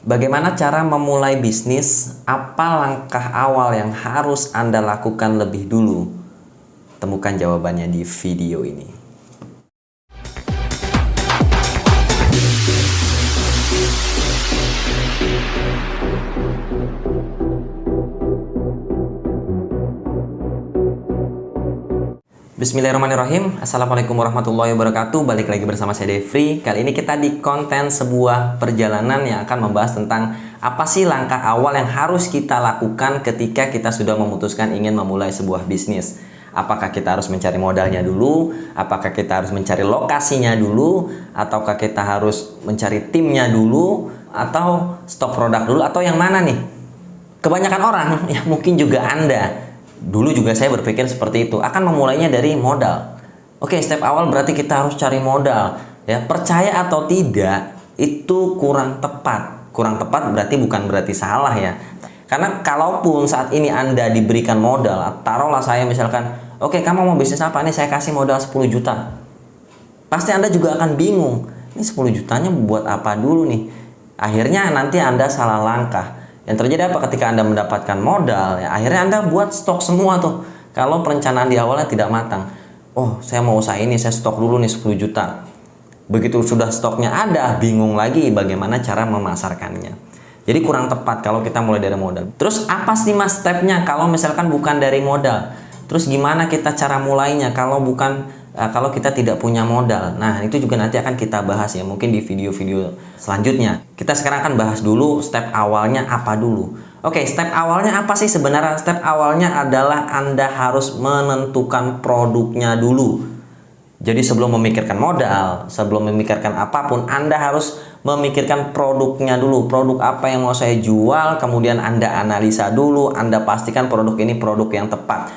Bagaimana cara memulai bisnis? Apa langkah awal yang harus Anda lakukan lebih dulu? Temukan jawabannya di video ini. Bismillahirrahmanirrahim. Assalamualaikum warahmatullahi wabarakatuh. Balik lagi bersama saya Devri. Kali ini kita di konten sebuah perjalanan yang akan membahas tentang apa sih langkah awal yang harus kita lakukan ketika kita sudah memutuskan ingin memulai sebuah bisnis. Apakah kita harus mencari modalnya dulu? Apakah kita harus mencari lokasinya dulu? Ataukah kita harus mencari timnya dulu? Atau stok produk dulu? Atau yang mana nih? Kebanyakan orang, ya mungkin juga Anda, dulu juga saya berpikir seperti itu, akan memulainya dari modal. Oke, step awal berarti kita harus cari modal. Ya, percaya atau tidak, itu kurang tepat. Kurang tepat berarti bukan berarti salah ya. Karena kalaupun saat ini Anda diberikan modal, taruhlah saya misalkan, oke, kamu mau bisnis apa nih? Saya kasih modal 10 juta. Pasti Anda juga akan bingung. Ini 10 jutanya buat apa dulu nih? Akhirnya nanti Anda salah langkah. Yang terjadi apa ketika Anda mendapatkan modal? Ya, akhirnya Anda buat stok semua tuh. Kalau perencanaan di awalnya tidak matang. Oh, saya mau usaha ini, saya stok dulu nih 10 juta. Begitu sudah stoknya ada, bingung lagi bagaimana cara memasarkannya. Jadi kurang tepat kalau kita mulai dari modal. Terus apa sih mas stepnya kalau misalkan bukan dari modal? Terus gimana kita cara mulainya kalau kita tidak punya modal? Nah, itu juga nanti akan kita bahas ya, mungkin di video-video selanjutnya. Kita sekarang akan bahas dulu step awalnya apa dulu. Oke, step awalnya apa sih sebenarnya? Step awalnya adalah Anda harus menentukan produknya dulu. Jadi sebelum memikirkan modal, sebelum memikirkan apapun, Anda harus memikirkan produknya dulu. Produk apa yang mau saya jual, kemudian Anda analisa dulu, Anda pastikan produk ini produk yang tepat.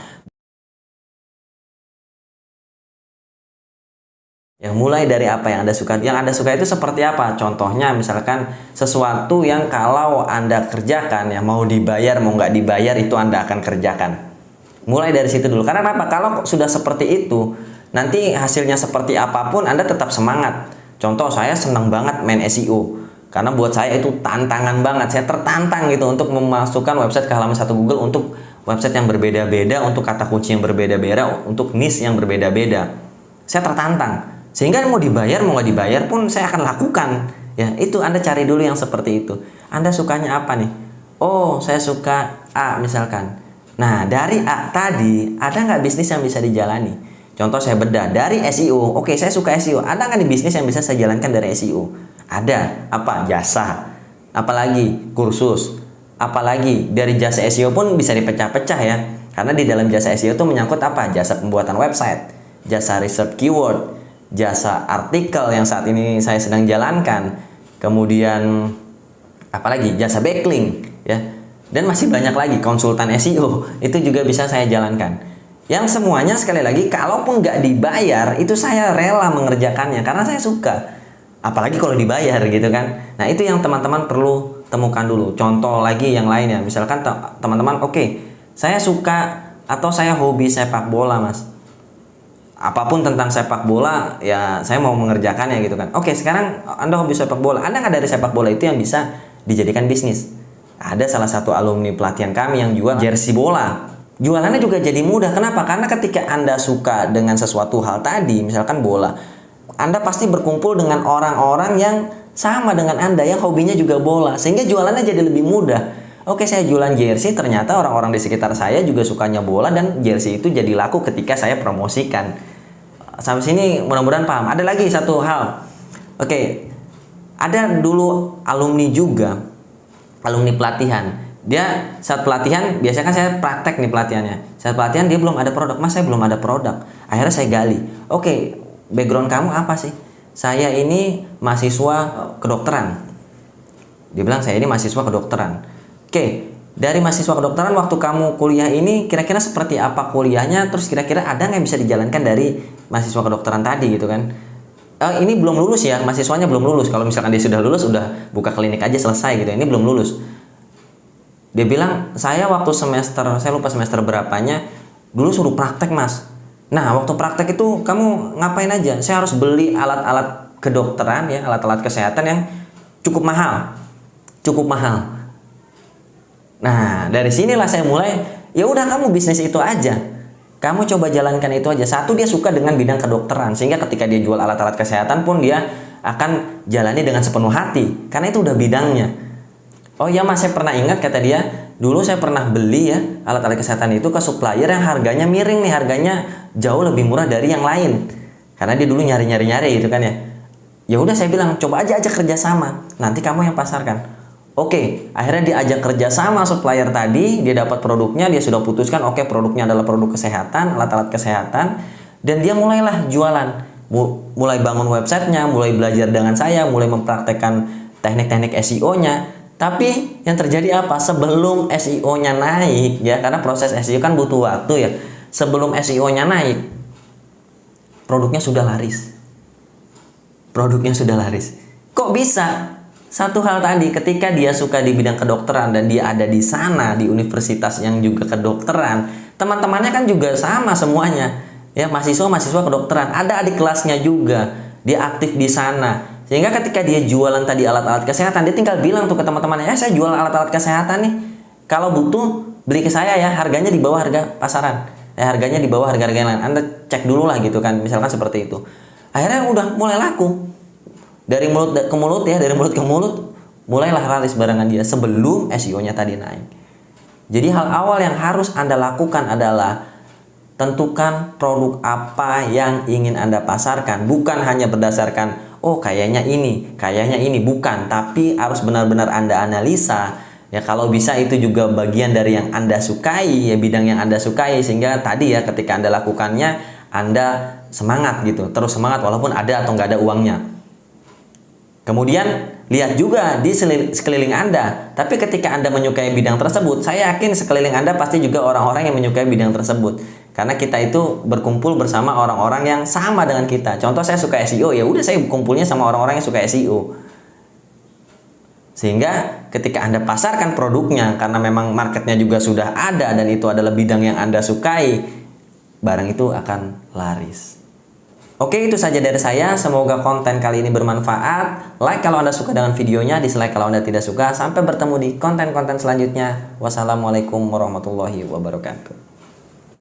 Ya, mulai dari apa yang Anda suka. Yang Anda suka itu seperti apa? Contohnya misalkan sesuatu yang kalau Anda kerjakan, ya mau dibayar mau nggak dibayar itu Anda akan kerjakan. Mulai dari situ dulu. Karena apa? Kalau sudah seperti itu, nanti hasilnya seperti apapun Anda tetap semangat. Contoh, saya senang banget main SEO. Karena buat saya itu tantangan banget. Saya tertantang gitu untuk memasukkan website ke halaman satu Google untuk website yang berbeda-beda, untuk kata kunci yang berbeda-beda, untuk niche yang berbeda-beda. Saya tertantang. Sehingga mau dibayar mau nggak dibayar pun saya akan lakukan. Ya, itu Anda cari dulu yang seperti itu. Anda sukanya apa nih? Oh, saya suka A misalkan. Nah, dari A tadi ada nggak bisnis yang bisa dijalani? Contoh saya bedah dari SEO. Oke, saya suka SEO. Ada nggak nih bisnis yang bisa saya jalankan dari SEO? Ada. Apa? Jasa. Apalagi kursus. Apalagi dari jasa SEO pun bisa dipecah-pecah ya. Karena di dalam jasa SEO itu menyangkut apa? Jasa pembuatan website, jasa research keyword, jasa artikel yang saat ini saya sedang jalankan, kemudian apalagi jasa backlink ya, dan masih banyak lagi konsultan SEO itu juga bisa saya jalankan. Yang semuanya sekali lagi kalaupun nggak dibayar itu saya rela mengerjakannya karena saya suka, apalagi kalau dibayar gitu kan. Nah, itu yang teman-teman perlu temukan dulu. Contoh lagi yang lainnya, misalkan teman-teman oke, saya suka atau saya hobi sepak bola mas, apapun tentang sepak bola ya saya mau mengerjakannya gitu kan. Oke, sekarang Anda hobi sepak bola, ada nggak dari sepak bola itu yang bisa dijadikan bisnis? Ada salah satu alumni pelatihan kami yang jual jersey bola. Jualannya juga jadi mudah. Kenapa? Karena ketika Anda suka dengan sesuatu hal tadi, misalkan bola, Anda pasti berkumpul dengan orang-orang yang sama dengan Anda, yang hobinya juga bola, sehingga jualannya jadi lebih mudah. Oke, saya jualan jersey, ternyata orang-orang di sekitar saya juga sukanya bola dan jersey itu jadi laku ketika saya promosikan. Sampai sini mudah-mudahan paham. Ada lagi satu hal. Oke, ada dulu alumni juga, alumni pelatihan. Dia saat pelatihan, biasanya kan saya praktek nih pelatihannya. Saat pelatihan dia belum ada produk. Mas, saya belum ada produk. Akhirnya saya gali. Oke, background kamu apa sih? Saya ini mahasiswa kedokteran. Dia bilang saya ini mahasiswa kedokteran. Oke, dari mahasiswa kedokteran waktu kamu kuliah ini kira-kira seperti apa kuliahnya? Terus kira-kira ada nggak yang bisa dijalankan dari mahasiswa kedokteran tadi gitu kan? Ini belum lulus ya, mahasiswanya belum lulus. Kalau misalkan dia sudah lulus, udah buka klinik aja selesai gitu. Ini belum lulus. Dia bilang, saya waktu semester, saya lupa semester berapanya, dulu suruh praktek mas. Nah, waktu praktek itu kamu ngapain aja? Saya harus beli alat-alat kedokteran ya, alat-alat kesehatan yang cukup mahal. cukup mahal. Nah, dari sinilah saya mulai, ya udah kamu bisnis itu aja. Kamu coba jalankan itu aja. Satu, dia suka dengan bidang kedokteran, sehingga ketika dia jual alat-alat kesehatan pun dia akan jalani dengan sepenuh hati, karena itu udah bidangnya. Oh ya mas, saya pernah ingat kata dia, dulu saya pernah beli ya alat-alat kesehatan itu ke supplier yang harganya miring nih, harganya jauh lebih murah dari yang lain. Karena dia dulu nyari gitu kan ya. Ya udah saya bilang, coba aja kerjasama, nanti kamu yang pasarkan. Oke, akhirnya diajak kerja sama supplier tadi, dia dapat produknya, dia sudah putuskan oke, produknya adalah produk kesehatan, alat-alat kesehatan, dan dia mulailah jualan, mulai bangun websitenya, mulai belajar dengan saya, mulai mempraktekkan teknik-teknik SEO-nya. Tapi yang terjadi apa? Sebelum SEO-nya naik ya, karena proses SEO kan butuh waktu ya. Sebelum SEO-nya naik, produknya sudah laris. Produknya sudah laris. Kok bisa? Satu hal tadi, ketika dia suka di bidang kedokteran dan dia ada di sana, di universitas yang juga kedokteran, teman-temannya kan juga sama semuanya. Ya, mahasiswa kedokteran, ada adik kelasnya juga, dia aktif di sana. Sehingga ketika dia jualan tadi alat-alat kesehatan, dia tinggal bilang tuh ke teman-temannya, saya jual alat-alat kesehatan nih. Kalau butuh, beli ke saya ya, harganya di bawah harga pasaran. Harganya di bawah harga-harga yang lain. Anda cek dulu lah gitu kan, misalkan seperti itu. Akhirnya udah mulai laku. Dari mulut ke mulut ya, dari mulut ke mulut, mulailah laris barangan dia sebelum SEO-nya tadi naik. Jadi hal awal yang harus Anda lakukan adalah tentukan produk apa yang ingin Anda pasarkan. Bukan hanya berdasarkan, oh kayaknya ini, bukan. Tapi harus benar-benar Anda analisa. Ya kalau bisa itu juga bagian dari yang Anda sukai, ya bidang yang Anda sukai. Sehingga tadi ya ketika Anda lakukannya, Anda semangat gitu. Terus semangat walaupun ada atau nggak ada uangnya. Kemudian lihat juga di sekeliling Anda. Tapi ketika Anda menyukai bidang tersebut, saya yakin sekeliling Anda pasti juga orang-orang yang menyukai bidang tersebut. Karena kita itu berkumpul bersama orang-orang yang sama dengan kita. Contoh saya suka SEO, ya udah saya kumpulnya sama orang-orang yang suka SEO. Sehingga ketika Anda pasarkan produknya, karena memang marketnya juga sudah ada dan itu adalah bidang yang Anda sukai, barang itu akan laris. Oke, itu saja dari saya. Semoga konten kali ini bermanfaat. Like kalau Anda suka dengan videonya, dislike kalau Anda tidak suka. Sampai bertemu di konten-konten selanjutnya. Wassalamualaikum warahmatullahi wabarakatuh.